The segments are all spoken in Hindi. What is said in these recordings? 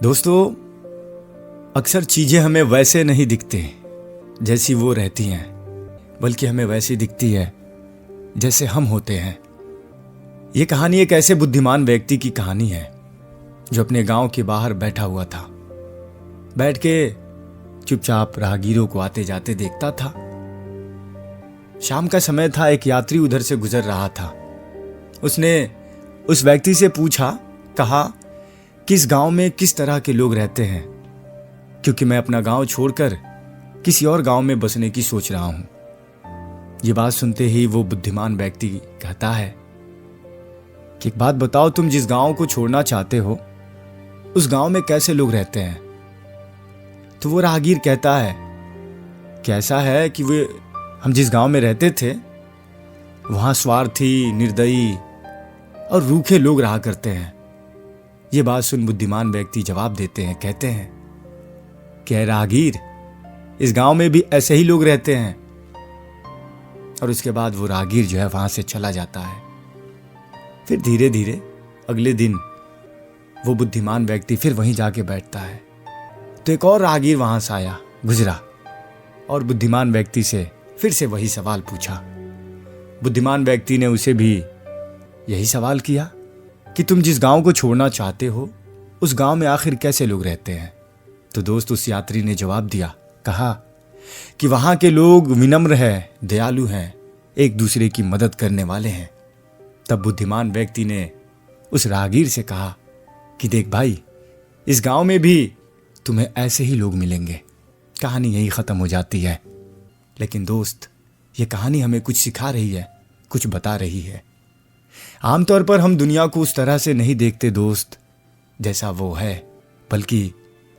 दोस्तों, अक्सर चीजें हमें वैसे नहीं दिखती जैसी वो रहती हैं, बल्कि हमें वैसी दिखती है जैसे हम होते हैं। ये कहानी एक ऐसे बुद्धिमान व्यक्ति की कहानी है जो अपने गांव के बाहर बैठा हुआ था। बैठ के चुपचाप राहगीरों को आते जाते देखता था। शाम का समय था, एक यात्री उधर से गुजर रहा था। उसने उस व्यक्ति से पूछा, कहा, किस गांव में किस तरह के लोग रहते हैं, क्योंकि मैं अपना गांव छोड़कर किसी और गांव में बसने की सोच रहा हूं। ये बात सुनते ही वो बुद्धिमान व्यक्ति कहता है कि एक बात बताओ, तुम जिस गांव को छोड़ना चाहते हो उस गांव में कैसे लोग रहते हैं? तो वो राहगीर कहता है कि ऐसा है कि हम जिस गांव में रहते थे वहां स्वार्थी, निर्दयी और रूखे लोग रहा करते हैं। ये बात सुन बुद्धिमान व्यक्ति जवाब देते हैं, कहते हैं कि राहगीर, इस गांव में भी ऐसे ही लोग रहते हैं। और उसके बाद वो राहगीर जो है वहां से चला जाता है। फिर धीरे धीरे अगले दिन वो बुद्धिमान व्यक्ति फिर वहीं जाके बैठता है। तो एक और राहगीर वहां से आया, गुजरा, और बुद्धिमान व्यक्ति से फिर से वही सवाल पूछा। बुद्धिमान व्यक्ति ने उसे भी यही सवाल किया कि तुम जिस गांव को छोड़ना चाहते हो उस गांव में आखिर कैसे लोग रहते हैं? तो दोस्त, उस यात्री ने जवाब दिया, कहा कि वहां के लोग विनम्र हैं, दयालु हैं, एक दूसरे की मदद करने वाले हैं। तब बुद्धिमान व्यक्ति ने उस राहगीर से कहा कि देख भाई, इस गांव में भी तुम्हें ऐसे ही लोग मिलेंगे। कहानी यही खत्म हो जाती है। लेकिन दोस्त, ये कहानी हमें कुछ सिखा रही है, कुछ बता रही है। आमतौर पर हम दुनिया को उस तरह से नहीं देखते दोस्त जैसा वो है, बल्कि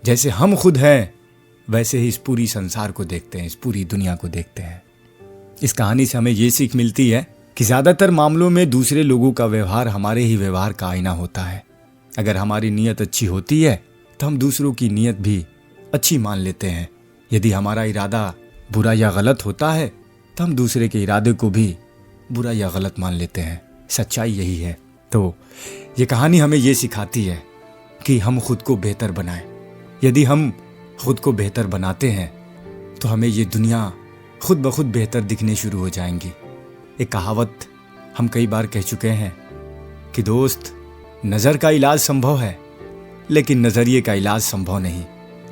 जैसे हम खुद हैं वैसे ही इस पूरी संसार को देखते हैं, इस पूरी दुनिया को देखते हैं। इस कहानी से हमें ये सीख मिलती है कि ज्यादातर मामलों में दूसरे लोगों का व्यवहार हमारे ही व्यवहार का आईना होता है। अगर हमारी नीयत अच्छी होती है तो हम दूसरों की नीयत भी अच्छी मान लेते हैं। यदि हमारा इरादा बुरा या गलत होता है तो हम दूसरे के इरादे को भी बुरा या गलत मान लेते हैं। सच्चाई यही है। तो ये कहानी हमें ये सिखाती है कि हम खुद को बेहतर बनाएं। यदि हम खुद को बेहतर बनाते हैं तो हमें ये दुनिया खुद ब खुद बेहतर दिखने शुरू हो जाएंगी। एक कहावत हम कई बार कह चुके हैं कि दोस्त, नज़र का इलाज संभव है लेकिन नज़रिए का इलाज संभव नहीं।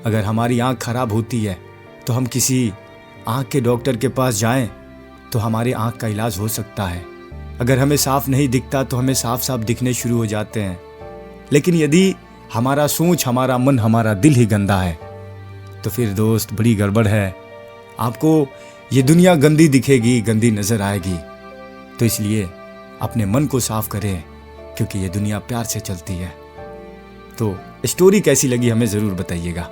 अगर हमारी आँख खराब होती है तो हम किसी आँख के डॉक्टर के पास जाएं तो हमारे आँख का इलाज हो सकता है। अगर हमें साफ नहीं दिखता तो हमें साफ साफ दिखने शुरू हो जाते हैं। लेकिन यदि हमारा सोच, हमारा मन, हमारा दिल ही गंदा है तो फिर दोस्त बड़ी गड़बड़ है। आपको ये दुनिया गंदी दिखेगी, गंदी नजर आएगी। तो इसलिए अपने मन को साफ करें, क्योंकि ये दुनिया प्यार से चलती है। तो स्टोरी कैसी लगी हमें ज़रूर बताइएगा।